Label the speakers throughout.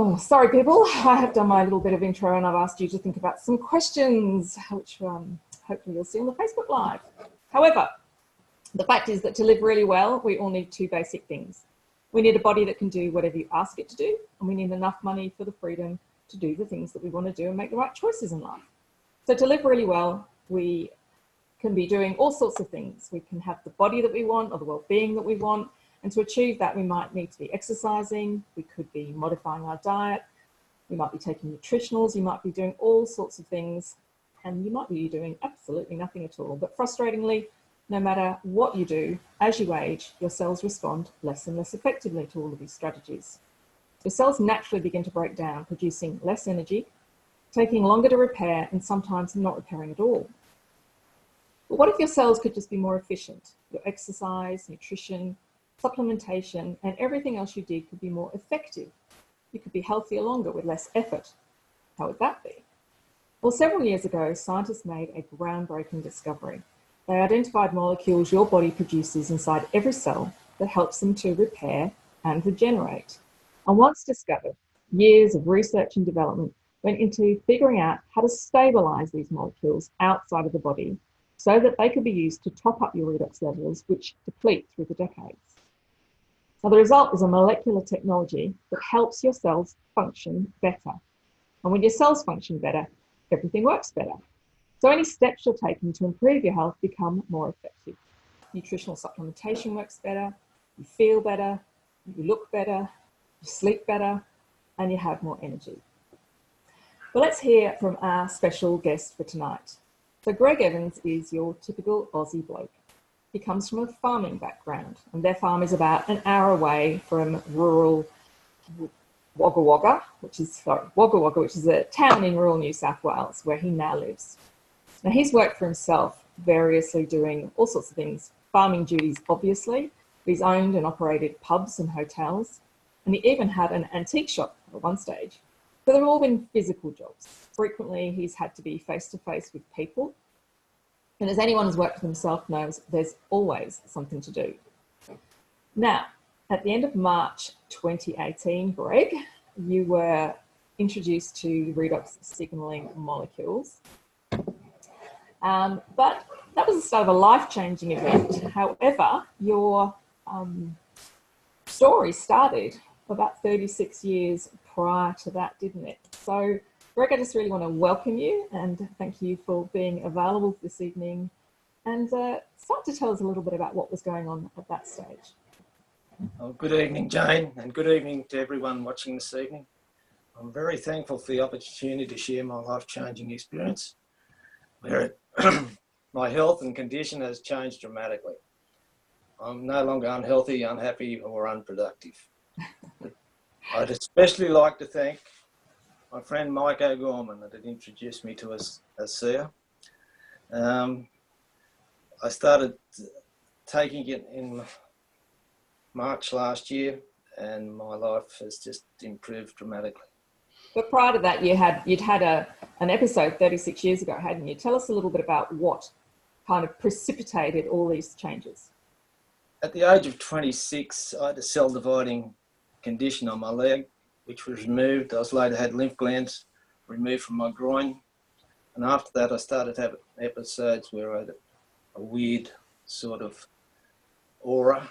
Speaker 1: Oh, sorry people, I have done my little bit of intro and I've asked you to think about some questions, which hopefully you'll see on the Facebook Live. However, the fact is that to live really well, we all need two basic things. We need a body that can do whatever you ask it to do, and we need enough money for the freedom to do the things that we want to do and make the right choices in life. So to live really well, we can be doing all sorts of things. We can have the body that we want or the well-being that we want. And to achieve that, we might need to be exercising. We could be modifying our diet. We might be taking nutritionals. You might be doing all sorts of things. And you might be doing absolutely nothing at all. But frustratingly, no matter what you do, as you age, your cells respond less and less effectively to all of these strategies. Your cells naturally begin to break down, producing less energy, taking longer to repair, and sometimes not repairing at all. But what if your cells could just be more efficient? Your exercise, nutrition, supplementation, and everything else you did could be more effective. You could be healthier longer with less effort. How would that be? Well, several years ago, scientists made a groundbreaking discovery. They identified molecules your body produces inside every cell that helps them to repair and regenerate. And once discovered, years of research and development went into figuring out how to stabilize these molecules outside of the body so that they could be used to top up your redox levels, which deplete through the decades. Now, the result is a molecular technology that helps your cells function better. And when your cells function better, everything works better. So any steps you're taking to improve your health become more effective. Nutritional supplementation works better, you feel better, you look better, you sleep better, and you have more energy. But let's hear from our special guest for tonight. So Greg Evans is your typical Aussie bloke. He comes from a farming background, and their farm is about an hour away from rural Wagga Wagga, which is a town in rural New South Wales where he now lives. Now, he's worked for himself, variously doing all sorts of things, farming duties, obviously. He's owned and operated pubs and hotels, and he even had an antique shop at one stage. So they've all been physical jobs. Frequently, he's had to be face-to-face with people. And as anyone who's worked for himself knows, there's always something to do. Now, at the end of March 2018, Greg, you were introduced to redox signaling molecules. But that was the start of a life-changing event. However, your story started about 36 years prior to that, didn't it? So, Greg, I just really want to welcome you and thank you for being available this evening and start to tell us a little bit about what was going on at that stage.
Speaker 2: Well, good evening, Jane, and good evening to everyone watching this evening. I'm very thankful for the opportunity to share my life-changing experience, where my health and condition has changed dramatically. I'm no longer unhealthy, unhappy, or unproductive. I'd especially like to thank my friend Mike O'Gorman that had introduced me to Zeeher. I started taking it in March last year, and my life has just improved dramatically.
Speaker 1: But prior to that, you'd had an episode 36 years ago, hadn't you? Tell us a little bit about what kind of precipitated all these changes.
Speaker 2: At the age of 26, I had a cell dividing condition on my leg, which was removed. I later had lymph glands removed from my groin. And after that, I started to have episodes where I had a weird sort of aura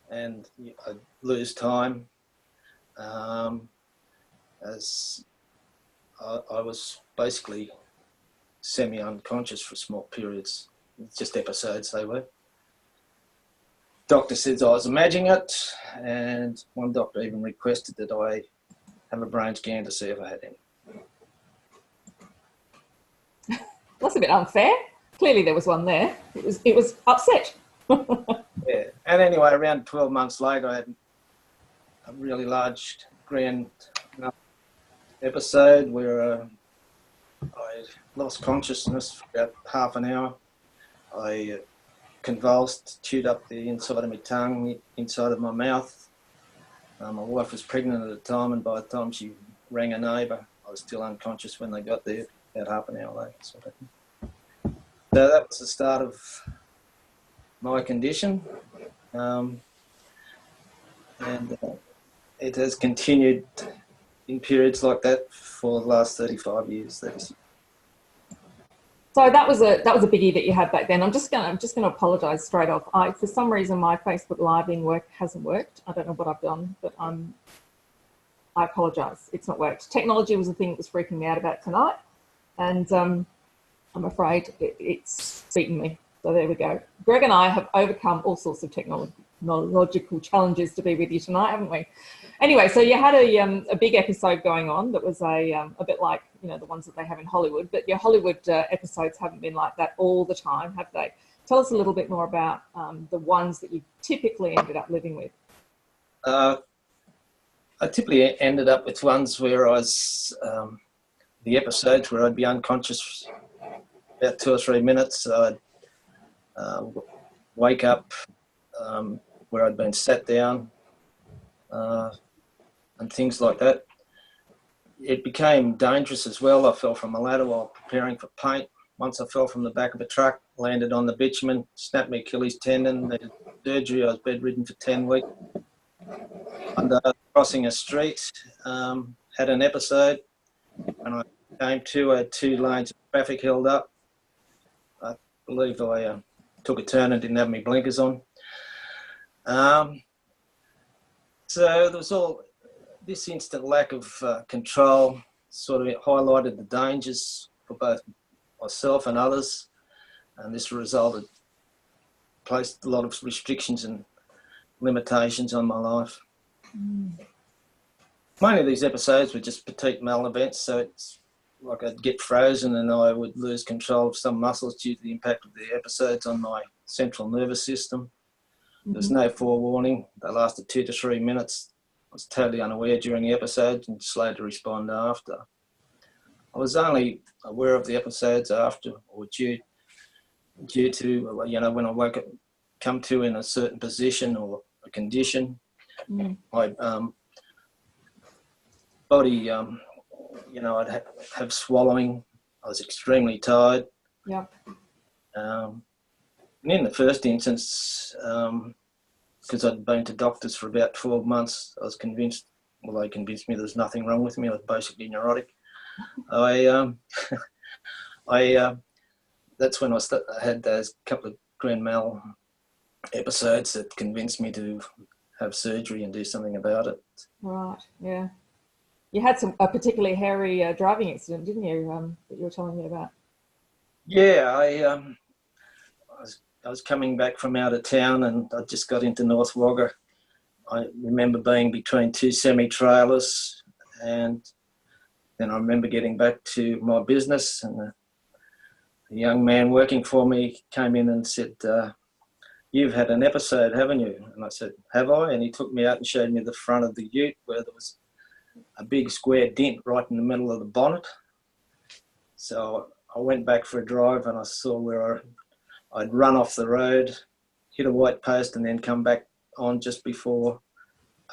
Speaker 2: and I'd lose time. As I was basically semi-unconscious for small periods, just episodes they were. Doctor said I was imagining it, and one doctor even requested that I have a brain scan to see if I had any.
Speaker 1: That's a bit unfair. Clearly there was one there. It was upset.
Speaker 2: Yeah, and anyway, around 12 months later, I had a really large grand episode where I lost consciousness for about half an hour. I convulsed, chewed up the inside of my tongue, inside of my mouth. My wife was pregnant at the time, and by the time she rang a neighbour, I was still unconscious when they got there, about half an hour later. So that was the start of my condition, and it has continued in periods like that for the last 35 years.
Speaker 1: So that was a biggie that you had back then. I'm just gonna apologise straight off. For some reason my Facebook Live in work hasn't worked. I don't know what I've done, but I apologise. It's not worked. Technology was the thing that was freaking me out about tonight, and I'm afraid it's beaten me. So there we go. Greg and I have overcome all sorts of technological challenges to be with you tonight, haven't we? Anyway, so you had a big episode going on that was a bit like, you know, the ones that they have in Hollywood, but your Hollywood episodes haven't been like that all the time, have they? Tell us a little bit more about the ones that you typically ended up living with.
Speaker 2: I typically ended up with ones where I was, the episodes where I'd be unconscious about 2 or 3 minutes. I'd wake up where I'd been sat down, and things like that. It became dangerous as well. I fell from a ladder while preparing for paint. Once I fell from the back of a truck, landed on the bitumen, snapped my Achilles tendon, needed surgery. I was bedridden for 10 weeks. And crossing a street, had an episode. When I came to, I had 2 lanes of traffic held up. I believe I took a turn and didn't have my blinkers on. So there was all this instant lack of control, sort of highlighted the dangers for both myself and others, and this placed a lot of restrictions and limitations on my life. Many of these episodes were just petite mal events, so it's like I'd get frozen and I would lose control of some muscles due to the impact of the episodes on my central nervous system. There was no forewarning. They lasted 2 to 3 minutes. I was totally unaware during the episode and slow to respond after. I was only aware of the episodes after, or due to, you know, when I woke up, come to in a certain position or a condition. My body, you know, I'd have swallowing. I was extremely tired.
Speaker 1: Yeah.
Speaker 2: And in the first instance, because I'd been to doctors for about 12 months, I was convinced, well, they convinced me there was nothing wrong with me. I was basically neurotic. That's when I had those couple of grand mal episodes that convinced me to have surgery and do something about it. Right,
Speaker 1: yeah. You had a particularly hairy driving accident, didn't you, that you were telling me about?
Speaker 2: Yeah, I was coming back from out of town and I just got into North Wagga. I remember being between 2 semi-trailers, and then I remember getting back to my business, and a young man working for me came in and said, "You've had an episode, haven't you?" And I said, "Have I?" And he took me out and showed me the front of the ute where there was a big square dent right in the middle of the bonnet. So I went back for a drive and I saw where I'd run off the road, hit a white post, and then come back on just before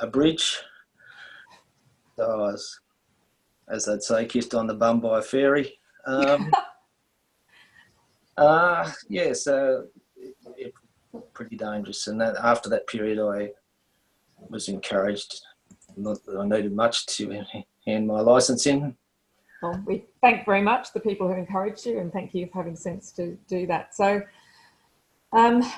Speaker 2: a bridge. So I was, as they'd say, kissed on the bum by a fairy. Yeah, so it was pretty dangerous. And that, after that period, I was encouraged, not that I needed much, to hand my licence in.
Speaker 1: Well, we thank very much the people who encouraged you, and thank you for having sense to do that. So,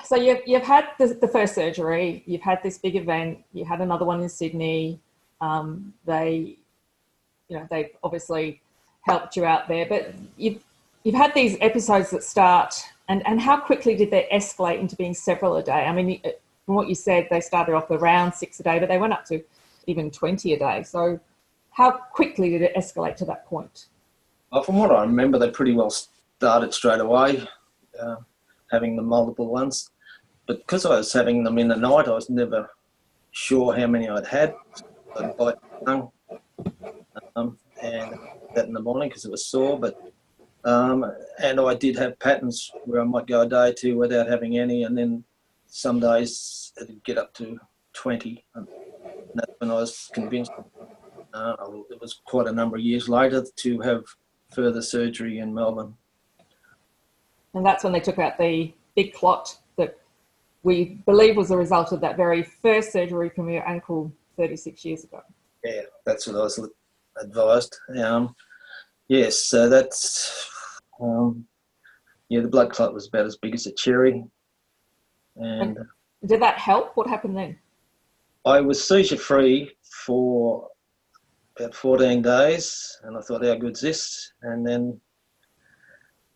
Speaker 1: so you've had the first surgery, you've had this big event, you had another one in Sydney. They obviously helped you out there, but you've had these episodes that start, and how quickly did they escalate into being several a day? I mean, from what you said, they started off around 6 a day, but they went up to even 20 a day. So how quickly did it escalate to that point?
Speaker 2: Well, from what I remember, they pretty well started straight away, having the multiple ones. But because I was having them in the night, I was never sure how many I'd had. I'd bite my tongue and that in the morning because it was sore. But and I did have patterns where I might go a day or two without having any, and then some days it'd get up to 20. And that's when I was convinced. It was quite a number of years later to have further surgery in Melbourne.
Speaker 1: And that's when they took out the big clot that we believe was a result of that very first surgery from your ankle 36 years ago.
Speaker 2: Yeah, that's what I was advised. Yes, so that's, yeah, the blood clot was about as big as a cherry. And
Speaker 1: did that help? What happened then?
Speaker 2: I was seizure-free for about 14 days, and I thought, how good's this? And then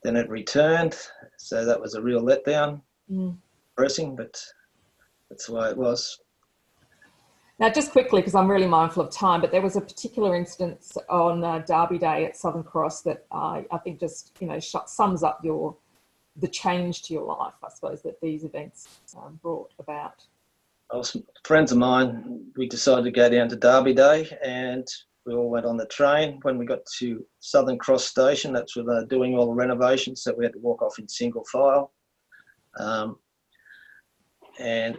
Speaker 2: it returned, so that was a real letdown. Depressing, but that's the way it was.
Speaker 1: Now, just quickly, because I'm really mindful of time, but there was a particular instance on Derby Day at Southern Cross that I think just, you know, sums up the change to your life, I suppose, that these events brought about.
Speaker 2: Friends of mine, we decided to go down to Derby Day, and we all went on the train. When we got to Southern Cross Station, that's where they're doing all the renovations, so we had to walk off in single file. And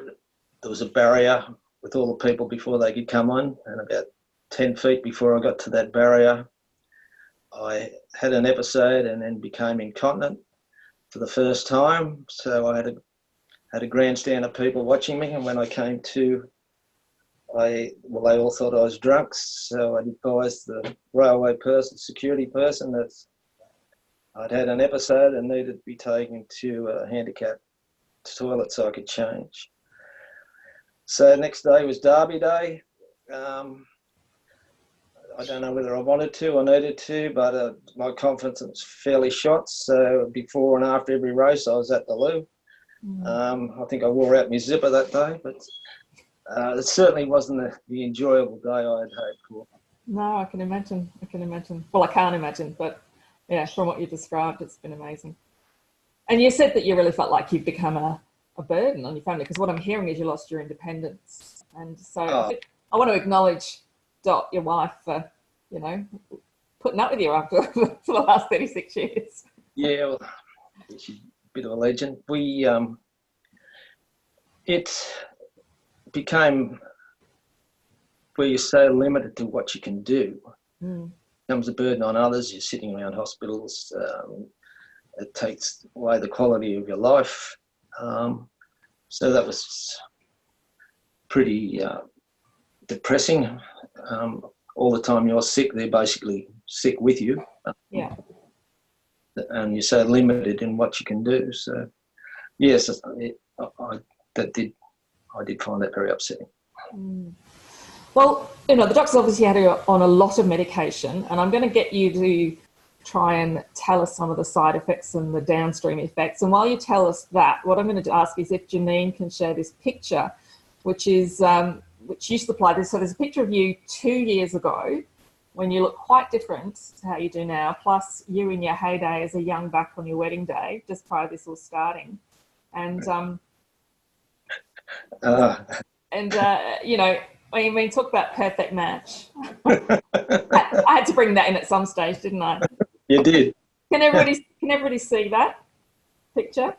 Speaker 2: there was a barrier with all the people before they could come on, and about 10 feet before I got to that barrier, I had an episode and then became incontinent for the first time. So I had a grandstand of people watching me, and when I came to, they all thought I was drunk, so I advised the railway security person that I'd had an episode and needed to be taken to a handicapped toilet so I could change. So next day was Derby Day. I don't know whether I wanted to or needed to, but my confidence was fairly shot. So before and after every race, I was at the loo. I think I wore out my zipper that day, but it certainly wasn't the enjoyable day I had hoped for.
Speaker 1: No, I can imagine. Well, I can't imagine, but yeah, from what you described, it's been amazing. And you said that you really felt like you've become a burden on your family, because what I'm hearing is you lost your independence. And so I want to acknowledge Dot, your wife, for, you know, putting up with you after for the last 36 years.
Speaker 2: Yeah, well, she's a bit of a legend. It became where you're so limited to what you can do. It becomes a burden on others. You're sitting around hospitals. It takes away the quality of your life. So that was pretty depressing. All the time you're sick, they're basically sick with you.
Speaker 1: Yeah.
Speaker 2: And you're so limited in what you can do. So, yes, I did find that very upsetting.
Speaker 1: Well, you know, the doctors obviously had her on a lot of medication, and I'm going to get you to try and tell us some of the side effects and the downstream effects. And while you tell us that, what I'm going to ask is if Janine can share this picture, which is which you supplied this. So there's a picture of you 2 years ago when you look quite different to how you do now, plus you in your heyday as a young buck on your wedding day, just prior to this all starting. And, you know, I mean, talk about perfect match. I had to bring that in at some stage, didn't I?
Speaker 2: You did.
Speaker 1: Can everybody see that picture?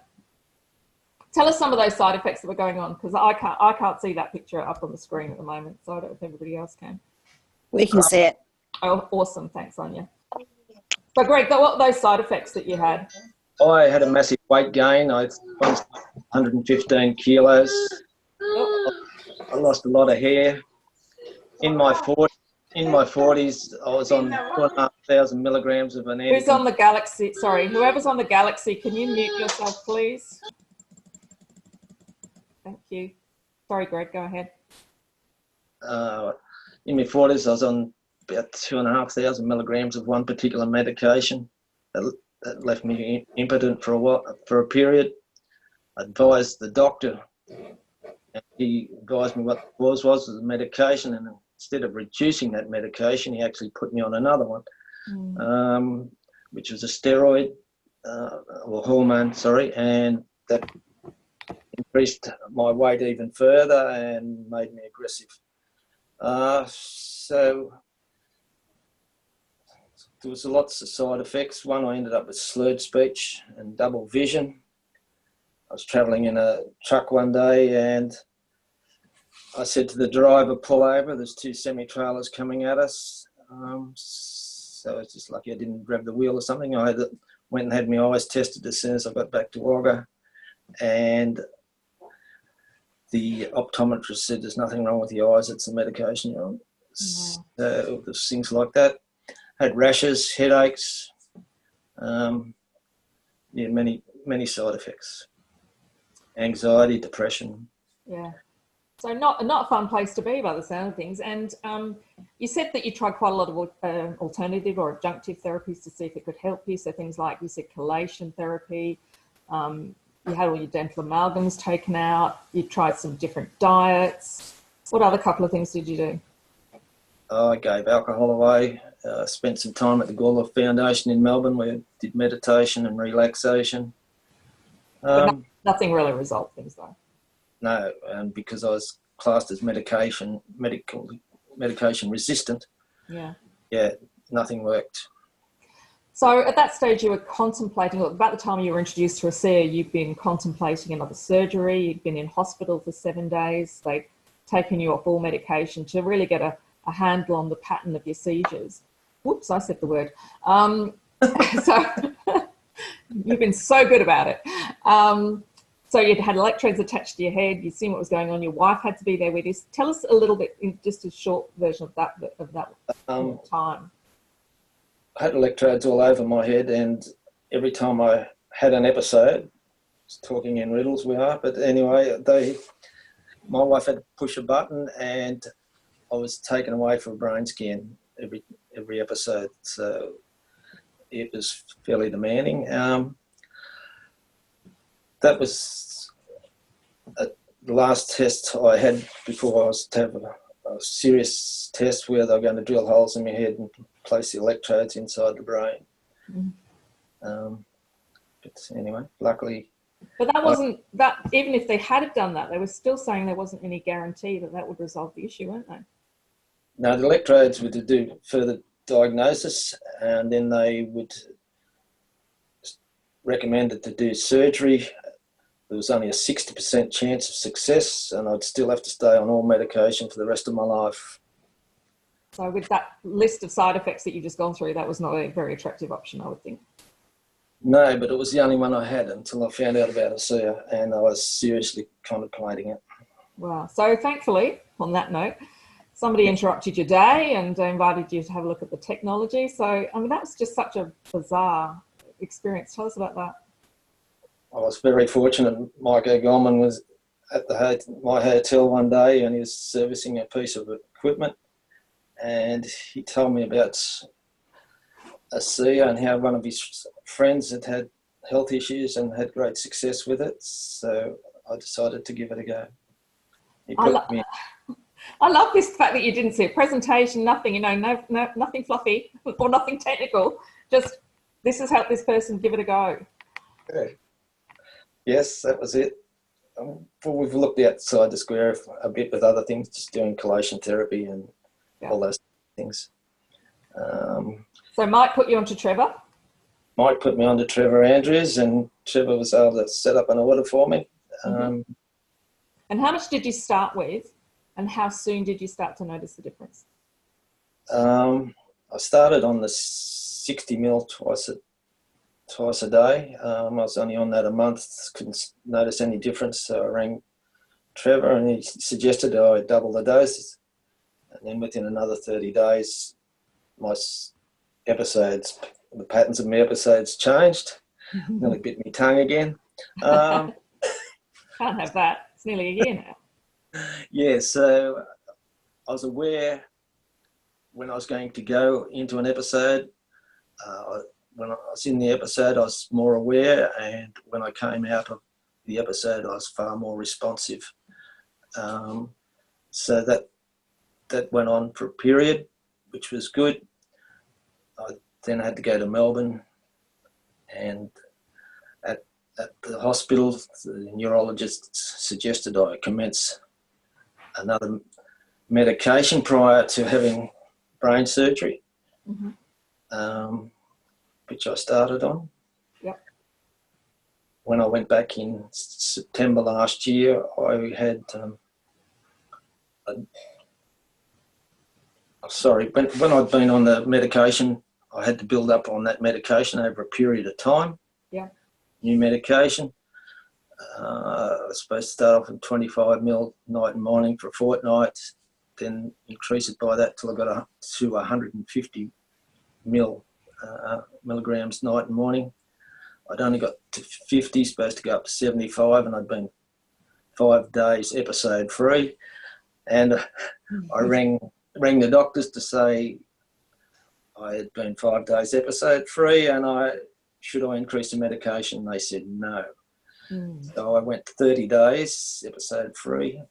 Speaker 1: Tell us some of those side effects that were going on, because I can't see that picture up on the screen at the moment, so I don't know if everybody else can.
Speaker 3: We can see it.
Speaker 1: Oh, awesome. Thanks, Anya. So, Greg, what were those side effects that you had?
Speaker 2: I had a massive weight gain. I lost 115 kilos. I lost a lot of hair. In my 40s, I was on 2,500 milligrams of an anticonceptive.
Speaker 1: Who's on the Galaxy? Sorry, whoever's on the Galaxy, can you mute yourself, please? Thank you. Sorry, Greg, go ahead.
Speaker 2: In my 40s, I was on about 2,500 milligrams of one particular medication that left me impotent for a period. I advised the doctor, and he advised me what the cause was of the medication, and instead of reducing that medication, he actually put me on another one, which was a steroid or hormone, and that increased my weight even further and made me aggressive. So there was lots of side effects. One, I ended up with slurred speech and double vision. I was travelling in a truck one day and I said to the driver, pull over, there's two semi-trailers coming at us. So it's just lucky I didn't grab the wheel or something. I went and had my eyes tested as soon as I got back to Wagga, and the optometrist said there's nothing wrong with your eyes, it's the medication you're on.
Speaker 1: Wow.
Speaker 2: So there's things like that. Had rashes, headaches, yeah, many side effects. Anxiety, depression.
Speaker 1: Yeah. So not a fun place to be by the sound of things. And you said that you tried quite a lot of alternative or adjunctive therapies to see if it could help you. So things like, you said, chelation therapy. You had all your dental amalgams taken out. You tried some different diets. What other couple of things did you do?
Speaker 2: I gave alcohol away. Spent some time at the Gawler Foundation in Melbourne where I did meditation and relaxation.
Speaker 1: But nothing really resolved things though.
Speaker 2: No, and because I was classed as medication resistant,
Speaker 1: yeah,
Speaker 2: nothing worked.
Speaker 1: So at that stage you were contemplating, about the time you were introduced to ASEA, you'd been contemplating another surgery, you'd been in hospital for 7 days, they'd taken you off all medication to really get a handle on the pattern of your seizures. Whoops, I said the word. So you've been so good about it. So you'd had electrodes attached to your head, you'd seen what was going on, your wife had to be there with you. Tell us a little bit, in just a short version of that time.
Speaker 2: I had electrodes all over my head, and every time I had an episode, talking in riddles we are, but anyway, my wife had to push a button and I was taken away for a brain scan every episode. So it was fairly demanding. That was the last test I had before I was to have a serious test where they were going to drill holes in my head and place the electrodes inside the brain. But anyway, luckily.
Speaker 1: But that wasn't that. Even if they had done that, they were still saying there wasn't any guarantee that would resolve the issue, weren't they?
Speaker 2: No, the electrodes were to do further diagnosis, and then they would recommend it to do surgery. There was only a 60% chance of success, and I'd still have to stay on all medication for the rest of my life.
Speaker 1: So with that list of side effects that you've just gone through, that was not a very attractive option, I would think.
Speaker 2: No, but it was the only one I had until I found out about ASEA, and I was seriously contemplating it.
Speaker 1: Wow. So thankfully, on that note, somebody interrupted your day and invited you to have a look at the technology. So, I mean, that was just such a bizarre experience. Tell us about that.
Speaker 2: I was very fortunate. Mike O'Gorman was at my hotel one day, and he was servicing a piece of equipment, and he told me about ASEA and how one of his friends had health issues and had great success with it. So I decided to give it a go.
Speaker 1: I love this fact that you didn't see a presentation, nothing, nothing fluffy or nothing technical. Just, this has helped this person, give it a go.
Speaker 2: Yeah. Yes, that was it. We've looked outside the square a bit with other things, just doing chelation therapy and all those things.
Speaker 1: So Mike put you onto Trevor?
Speaker 2: Mike put me onto Trevor Andrews, and Trevor was able to set up an order for me.
Speaker 1: And how much did you start with, and how soon did you start to notice the difference?
Speaker 2: I started on the 60 mil twice a day. I was only on that a month, couldn't notice any difference, so I rang Trevor and he suggested I double the doses, and then within another 30 days my episodes, the patterns of my episodes changed. Nearly bit my tongue again.
Speaker 1: Can't have that. It's nearly a year now.
Speaker 2: Yeah, so I was aware when I was going to go into an episode. When I was in the episode, I was more aware, and when I came out of the episode, I was far more responsive. So that went on for a period, which was good. I then had to go to Melbourne, and at the hospital, the neurologist suggested I commence another medication prior to having brain surgery. Which I started on.
Speaker 1: Yep.
Speaker 2: When I went back in September last year, I had, when I'd been on the medication, I had to build up on that medication over a period of time.
Speaker 1: Yeah.
Speaker 2: New medication. I was supposed to start off with 25 mil night and morning for a fortnight. then increase it by that till I got to 150 milligrams night and morning. I'd only got to 50, supposed to go up to 75, and I'd been 5 days episode free. And I rang the doctors to say I had been 5 days episode free, and should I increase the medication? They said no. So I went 30 days episode free.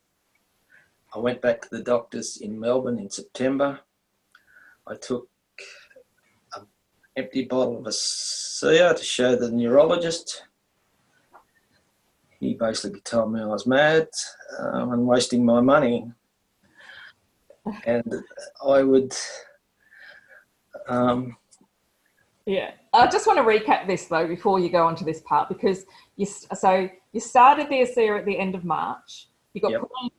Speaker 2: I went back to the doctors in Melbourne in September. I took an empty bottle of a Zeeher to show the neurologist. He basically told me I was mad and wasting my money. And I would...
Speaker 1: Yeah, I just want to recap this though before you go on to this part, because you started the Zeeher at the end of March. You got put on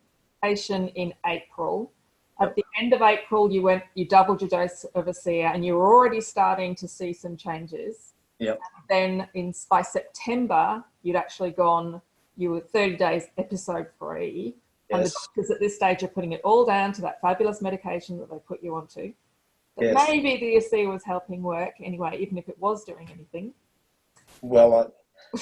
Speaker 1: medication in April. At the end of April, you doubled your dose of Zeeher, and you were already starting to see some changes.
Speaker 2: Yep.
Speaker 1: Then by September, you'd actually gone. You were 30 days episode free, and the doctors at this stage are putting it all down to that fabulous medication that they put you onto. But maybe the Aussie was helping work anyway, even if it was doing anything.
Speaker 2: Well, I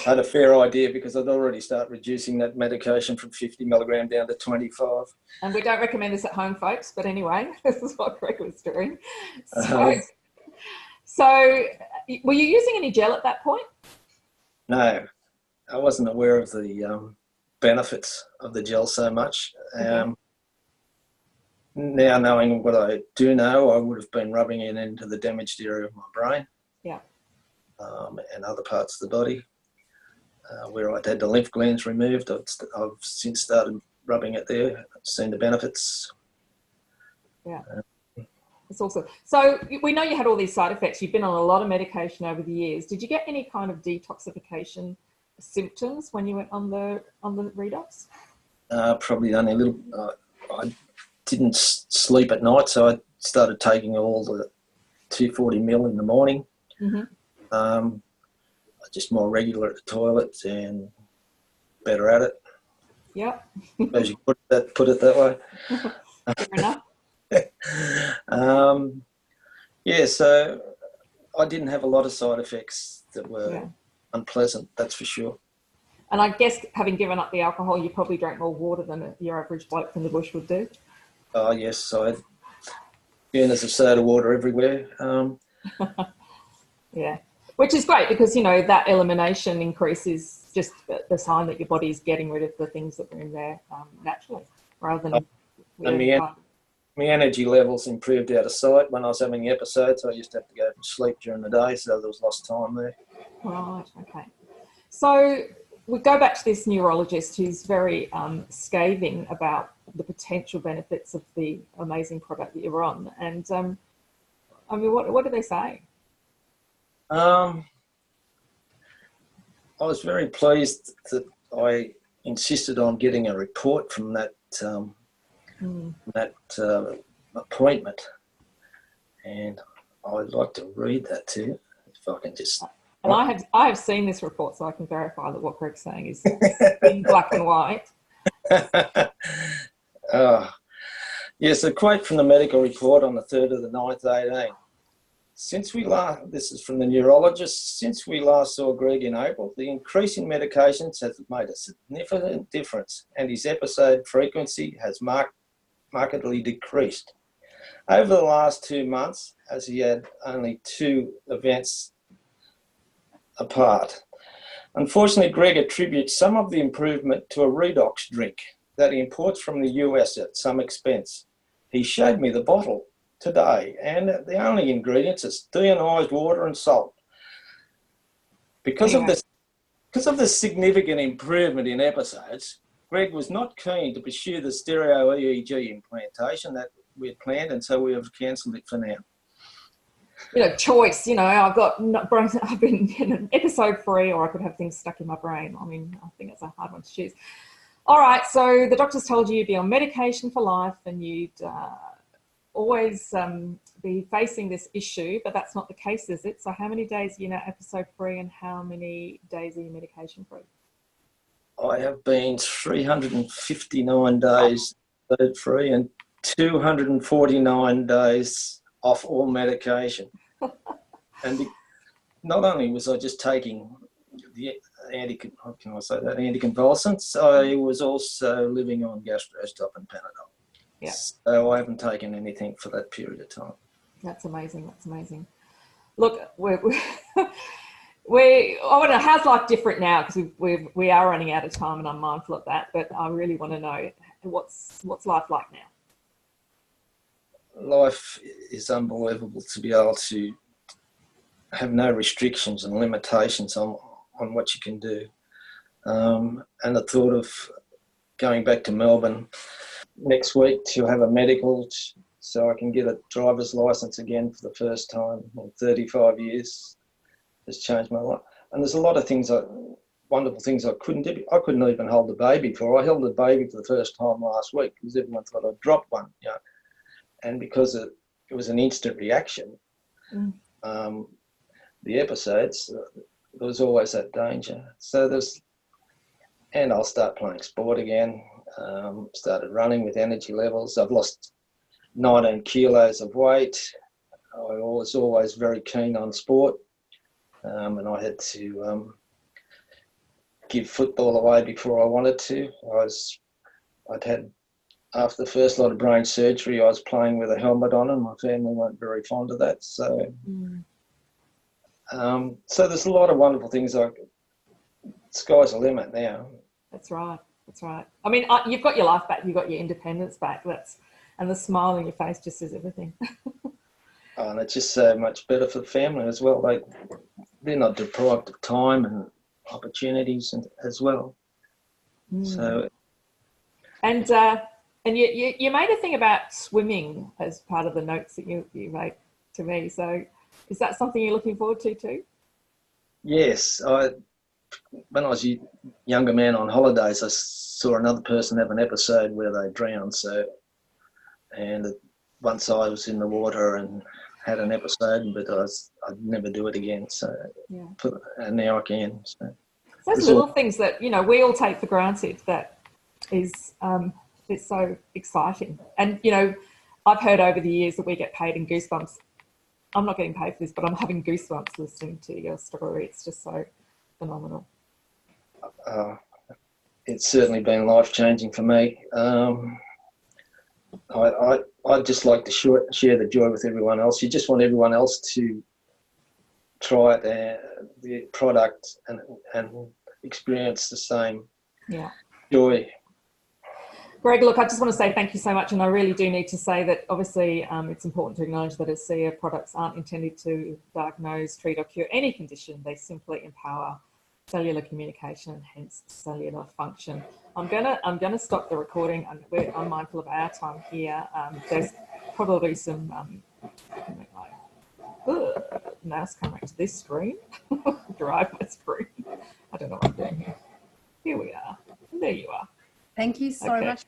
Speaker 2: had a fair idea because I'd already started reducing that medication from 50 milligram down to 25.
Speaker 1: And we don't recommend this at home, folks. But anyway, this is what Greg was doing. So were you using any gel at that point?
Speaker 2: No, I wasn't aware of the benefits of the gel so much. Now knowing what I do know, I would have been rubbing it into the damaged area of my brain, and other parts of the body where I'd had the lymph glands removed. I've since started rubbing it there. I've seen the benefits.
Speaker 1: Yeah, it's awesome. So we know you had all these side effects. You've been on a lot of medication over the years. Did you get any kind of detoxification symptoms when you went on the redox?
Speaker 2: Probably only a little. I didn't sleep at night, so I started taking all the 240 mil in the morning. Just more regular at the toilet and better at it.
Speaker 1: Yep.
Speaker 2: As you put it that way.
Speaker 1: Fair enough.
Speaker 2: So I didn't have a lot of side effects that were unpleasant, that's for sure.
Speaker 1: And I guess having given up the alcohol, you probably drank more water than your average bloke from the bush would do.
Speaker 2: Oh, yes. I had burners of soda water everywhere.
Speaker 1: Yeah, which is great because, that elimination increase is just the sign that your body is getting rid of the things that were in there naturally, rather than...
Speaker 2: My energy levels improved out of sight when I was having the episodes. I used to have to go to sleep during the day, so there was lost time there.
Speaker 1: Right, okay. So we go back to this neurologist who's very scathing about the potential benefits of the amazing product that you're on. And what do they say?
Speaker 2: I was very pleased that I insisted on getting a report from that appointment, and I'd like to read that to you if I can just.
Speaker 1: And I have seen this report, so I can verify that what Greg's saying is in black and white.
Speaker 2: Yes, a quote from the medical report on the 3rd of the 9th, 18. This is from the neurologist, since we last saw Greg in April, the increase in medications has made a significant difference, and his episode frequency has markedly decreased. Over the last 2 months, as he had only 2 events apart. Unfortunately, Greg attributes some of the improvement to a redox drink that he imports from the US at some expense. He showed me the bottle today, and the only ingredients is deionized water and salt. Because of this significant improvement in episodes, Greg was not keen to pursue the stereo EEG implantation that we had planned, and so we have cancelled it for now.
Speaker 1: Choice, I've been in an episode free, or I could have things stuck in my brain. I mean, I think it's a hard one to choose. All right, so the doctors told you you'd be on medication for life and you'd always be facing this issue, but that's not the case, is it? So how many days are you now episode free and how many days are you medication free?
Speaker 2: I have been 359 days episode free, and 249 days off all medication. And not only was I just taking the anticonvulsants, I was also living on gastrostop and Panadol.
Speaker 1: Yeah.
Speaker 2: So I haven't taken anything for that period of time.
Speaker 1: That's amazing. That's amazing. Look, I want to. How's life different now? Because we are running out of time, and I'm mindful of that. But I really want to know what's life like now.
Speaker 2: Life is unbelievable to be able to have no restrictions and limitations on what you can do. And the thought of going back to Melbourne next week to have a medical so I can get a driver's license again for the first time in 35 years has changed my life. And there's a lot of things, wonderful things I couldn't do. I couldn't even hold the baby for. I held the baby for the first time last week because everyone thought I'd dropped one, you know. And because it was an instant reaction, the episodes, there was always that danger. So and I'll start playing sport again, started running with energy levels. I've lost 19 kilos of weight. I was always very keen on sport, and I had to give football away before I wanted to. After the first lot of brain surgery, I was playing with a helmet on, and my family weren't very fond of that. So, so there's a lot of wonderful things. Sky's the limit now.
Speaker 1: That's right. That's right. I mean, you've got your life back. You've got your independence back. And the smile on your face just says everything.
Speaker 2: And it's just so much better for the family as well. They're not deprived of time and opportunities as well. So, and
Speaker 1: you made a thing about swimming as part of the notes that you made to me. So, is that something you're looking forward to too?
Speaker 2: Yes, when I was a younger man on holidays, I saw another person have an episode where they drowned. And once I was in the water and had an episode, but I'd never do it again. So, and now I can. So
Speaker 1: those little things that we all take for granted. That is, it's so exciting. And I've heard over the years that we get paid in goosebumps. I'm not getting paid for this, but I'm having goosebumps listening to your story. It's just so phenomenal.
Speaker 2: It's certainly been life-changing for me. I'd just like to share the joy with everyone else. You just want everyone else to try the product and experience the same joy.
Speaker 1: Greg, look, I just want to say thank you so much, and I really do need to say that obviously it's important to acknowledge that Zeeher products aren't intended to diagnose, treat or cure any condition. They simply empower cellular communication and hence cellular function. I'm gonna stop the recording. I'm mindful of our time here. There's probably some now it's coming back to this screen. Drive my screen. I don't know what I'm doing here. Here we are. There you are.
Speaker 3: Thank you so much.